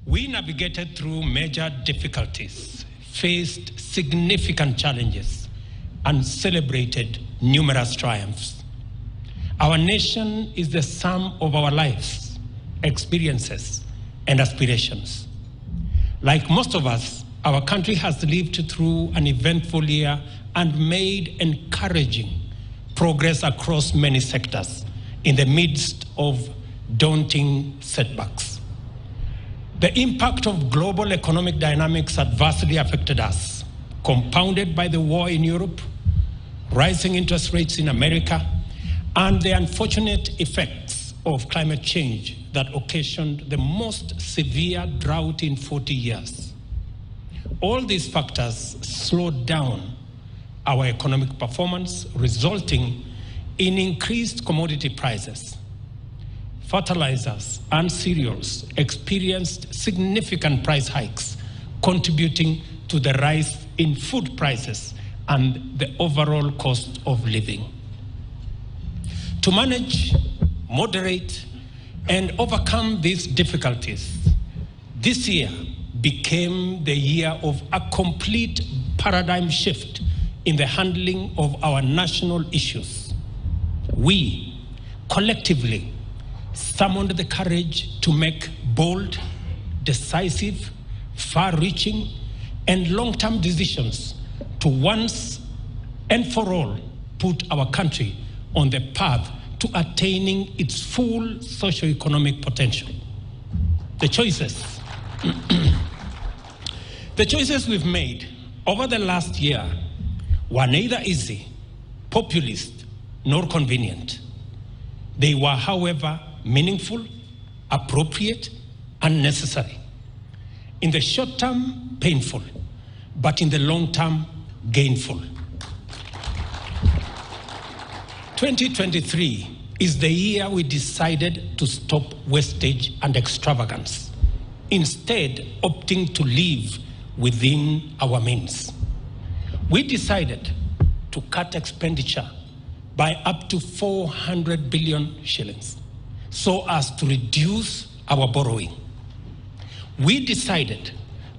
We navigated through major difficulties, faced significant challenges, and celebrated numerous triumphs. Our nation is the sum of our lives, experiences, and aspirations. Like most of us, our country has lived through an eventful year and made encouraging progress across many sectors in the midst of daunting setbacks. The impact of global economic dynamics adversely affected us, compounded by the war in Europe, rising interest rates in America, and the unfortunate effects of climate change that occasioned the most severe drought in 40 years. All these factors slowed down our economic performance, resulting in increased commodity prices. Fertilizers and cereals experienced significant price hikes, contributing to the rise in food prices and the overall cost of living. To manage, moderate, and overcome these difficulties, this year became the year of a complete paradigm shift in the handling of our national issues. We, collectively, summoned the courage to make bold, decisive, far-reaching, and long-term decisions to once and for all put our country on the path to attaining its full socio-economic potential. The choices we've made over the last year were neither easy, populist, nor convenient. They were, however, meaningful, appropriate, and necessary. In the short term, painful, but in the long term, gainful. 2023 is the year we decided to stop wastage and extravagance, instead opting to live within our means. We decided to cut expenditure by up to 400 billion shillings so as to reduce our borrowing. We decided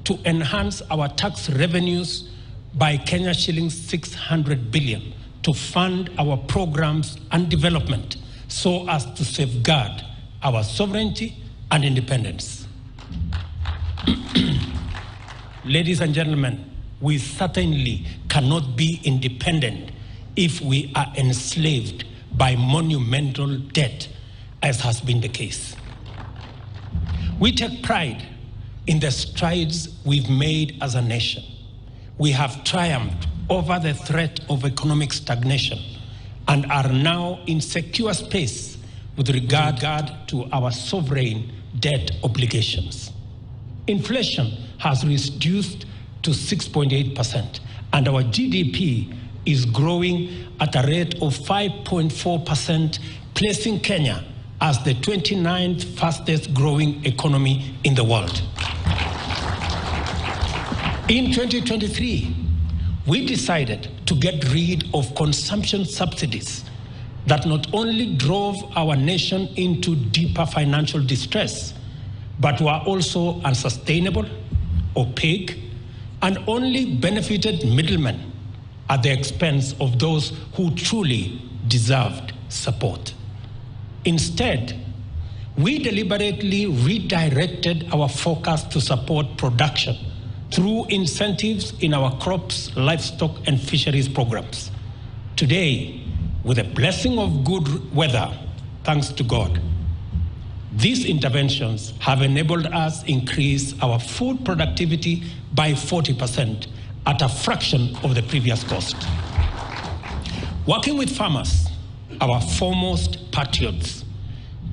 to enhance our tax revenues by Kenya shillings 600 billion to fund our programs and development so as to safeguard our sovereignty and independence. Ladies and gentlemen, we certainly cannot be independent if we are enslaved by monumental debt, as has been the case. We take pride in the strides we've made as a nation. We have triumphed over the threat of economic stagnation and are now in secure space with regard to our sovereign debt obligations. Inflation has reduced to 6.8%, and our GDP is growing at a rate of 5.4%, placing Kenya as the 29th fastest growing economy in the world. In 2023, we decided to get rid of consumption subsidies that not only drove our nation into deeper financial distress, but were also unsustainable, opaque, and only benefited middlemen at the expense of those who truly deserved support. Instead, we deliberately redirected our focus to support production through incentives in our crops, livestock, and fisheries programs. Today, with the blessing of good weather, thanks to God, these interventions have enabled us to increase our food productivity by 40% at a fraction of the previous cost. Working with farmers, our foremost patriots,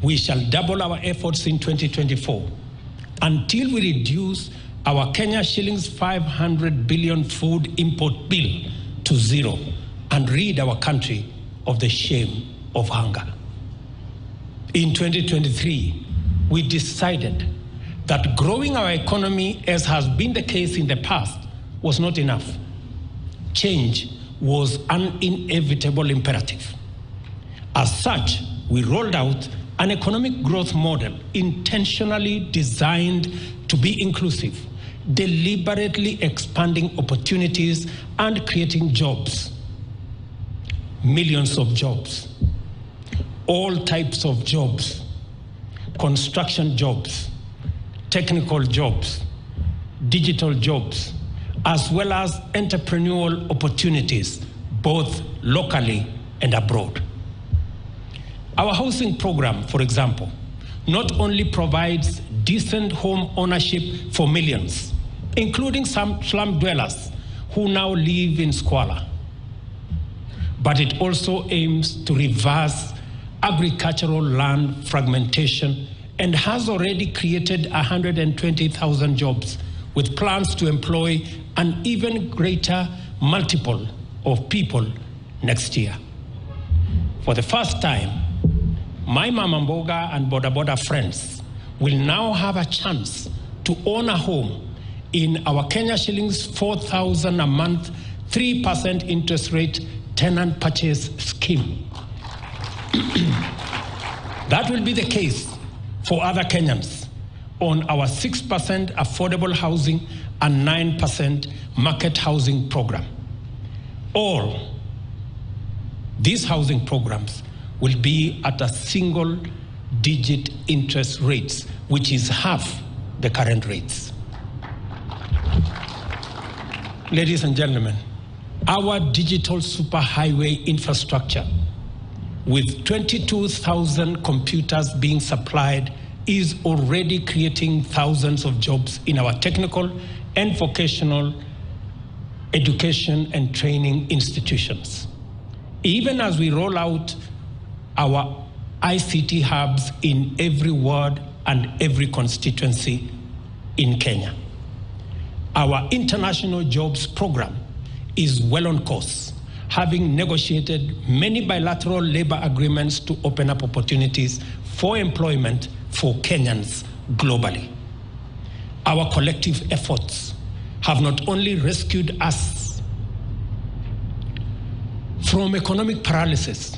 we shall double our efforts in 2024 until we reduce our Kenya shillings 500 billion food import bill to zero and rid our country of the shame of hunger. In 2023, we decided that growing our economy, as has been the case in the past, was not enough. Change was an inevitable imperative. As such, we rolled out an economic growth model intentionally designed to be inclusive, deliberately expanding opportunities and creating jobs. Millions of jobs, all types of jobs, construction jobs, technical jobs, digital jobs, as well as entrepreneurial opportunities, both locally and abroad. Our housing program, for example, not only provides decent home ownership for millions, including some slum dwellers who now live in squalor, but it also aims to reverse agricultural land fragmentation and has already created 120,000 jobs, with plans to employ an even greater multiple of people next year. For the first time, my Mama Mboga and Boda Boda friends will now have a chance to own a home in our Kenya shillings 4,000 a month, 3% interest rate tenant purchase scheme. That will be the case for other Kenyans on our 6% affordable housing and 9% market housing program. All these housing programs will be at a single-digit interest rates, which is half the current rates. Ladies and gentlemen, our digital superhighway infrastructure, with 22,000 computers being supplied, is already creating thousands of jobs in our technical and vocational education and training institutions. Even as we roll out our ICT hubs in every ward and every constituency in Kenya. Our international jobs program is well on course, having negotiated many bilateral labor agreements to open up opportunities for employment for Kenyans globally. Our collective efforts have not only rescued us from economic paralysis,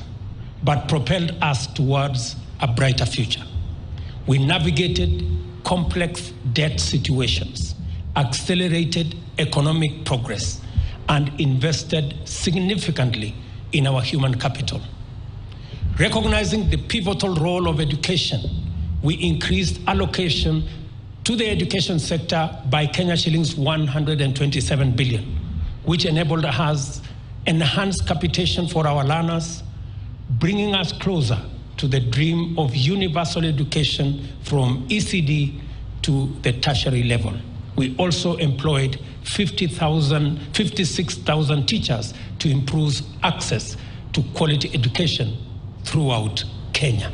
but propelled us towards a brighter future. We navigated complex debt situations, accelerated economic progress, and invested significantly in our human capital. Recognizing the pivotal role of education, we increased allocation to the education sector by Kenya shillings 127 billion, which enabled us enhanced capitation for our learners, bringing us closer to the dream of universal education from ECD to the tertiary level. We also employed 56,000 teachers to improve access to quality education throughout Kenya.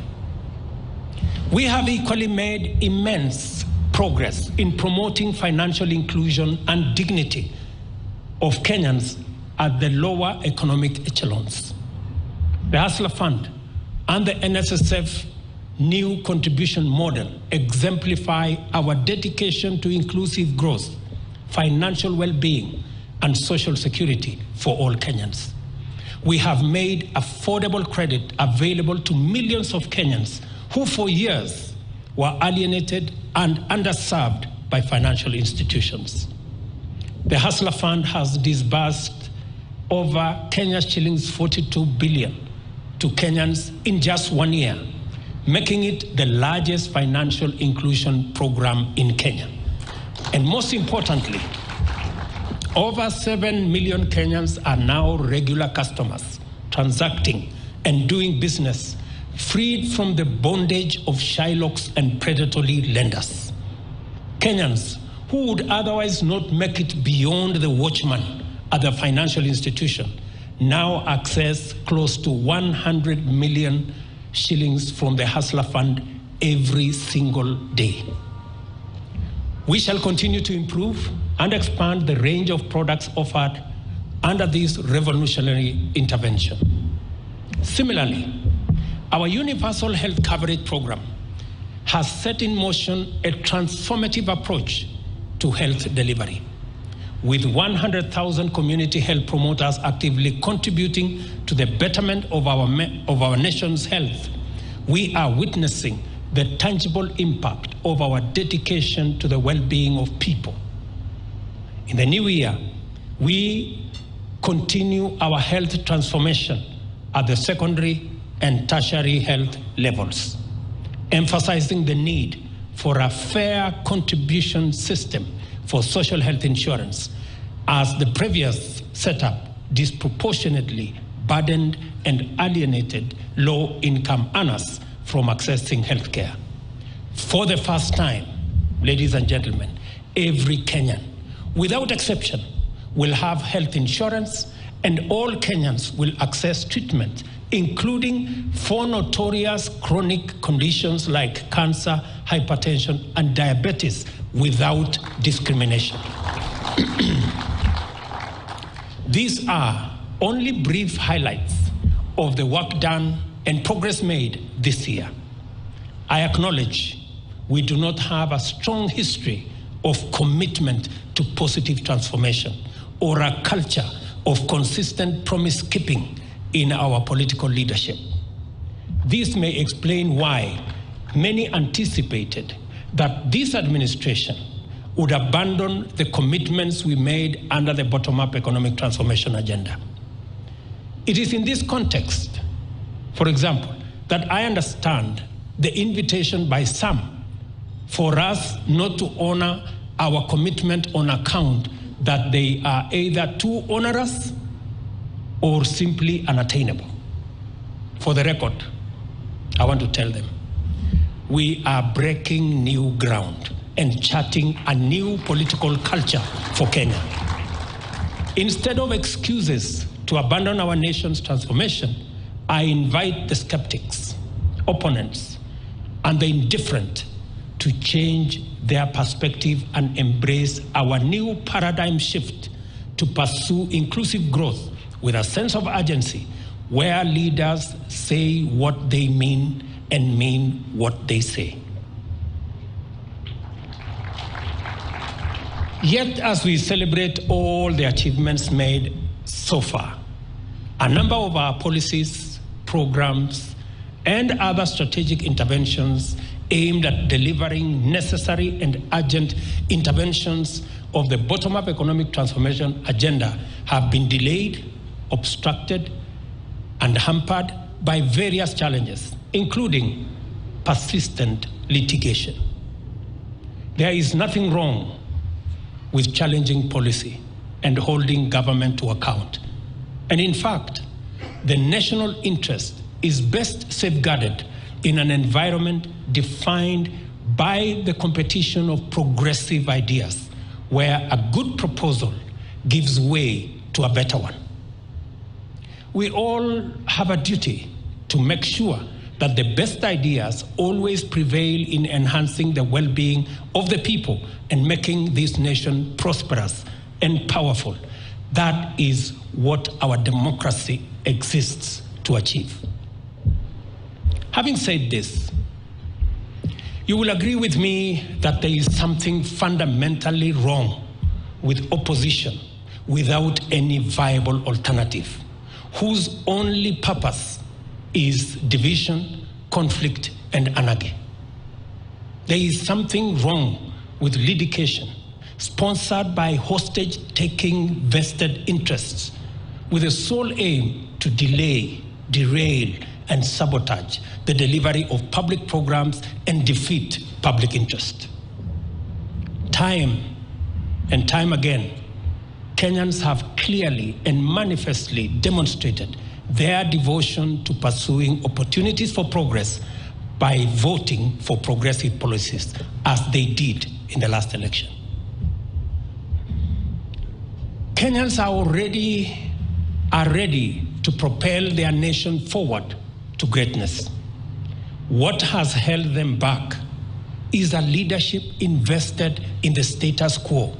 We have equally made immense progress in promoting financial inclusion and dignity of Kenyans at the lower economic echelons. The Hustler Fund and the NSSF new contribution model exemplify our dedication to inclusive growth, financial well-being, and social security for all Kenyans. We have made affordable credit available to millions of Kenyans who for years were alienated and underserved by financial institutions. The Hustler Fund has disbursed over Kenya shillings 42 billion to Kenyans in just 1 year, making it the largest financial inclusion program in Kenya. And most importantly, over 7 million Kenyans are now regular customers, transacting and doing business, freed from the bondage of Shylocks and predatory lenders. Kenyans who would otherwise not make it beyond the watchman at the financial institution now access close to 100 million shillings from the Hustler Fund every single day. We shall continue to improve and expand the range of products offered under this revolutionary intervention. Similarly, our universal health coverage program has set in motion a transformative approach to health delivery. With 100,000 community health promoters actively contributing to the betterment of our nation's health, we are witnessing the tangible impact of our dedication to the well-being of people. In the new year, we continue our health transformation at the secondary and tertiary health levels, emphasizing the need for a fair contribution system for social health insurance, as the previous setup disproportionately burdened and alienated low-income earners from accessing health care. For the first time, ladies and gentlemen, every Kenyan, without exception, will have health insurance, and all Kenyans will access treatment, including for notorious chronic conditions like cancer, hypertension, and diabetes, without discrimination. These are only brief highlights of the work done and progress made this year. I acknowledge we do not have a strong history of commitment to positive transformation or a culture of consistent promise-keeping in our political leadership. This may explain why many anticipated that this administration would abandon the commitments we made under the bottom-up economic transformation agenda. It is in this context, for example, that I understand the invitation by some for us not to honor our commitment on account that they are either too onerous or simply unattainable. For the record, I want to tell them, we are breaking new ground and charting a new political culture for Kenya. Instead of excuses to abandon our nation's transformation, I invite the skeptics, opponents, and the indifferent to change their perspective and embrace our new paradigm shift to pursue inclusive growth with a sense of urgency, where leaders say what they mean and mean what they say. Yet, as we celebrate all the achievements made so far, a number of our policies, programs, and other strategic interventions aimed at delivering necessary and urgent interventions of the bottom-up economic transformation agenda have been delayed, obstructed, and hampered by various challenges, including persistent litigation. There is nothing wrong with challenging policy and holding government to account. And in fact, the national interest is best safeguarded in an environment defined by the competition of progressive ideas, where a good proposal gives way to a better one. We all have a duty to make sure that the best ideas always prevail in enhancing the well-being of the people and making this nation prosperous and powerful. That is what our democracy exists to achieve. Having said this, you will agree with me that there is something fundamentally wrong with opposition without any viable alternative, whose only purpose is division, conflict, and anarchy. There is something wrong with litigation sponsored by hostage-taking vested interests with the sole aim to delay, derail, and sabotage the delivery of public programs and defeat public interest. Time and time again, Kenyans have clearly and manifestly demonstrated their devotion to pursuing opportunities for progress by voting for progressive policies, as they did in the last election. Kenyans are ready to propel their nation forward to greatness. What has held them back is a leadership invested in the status quo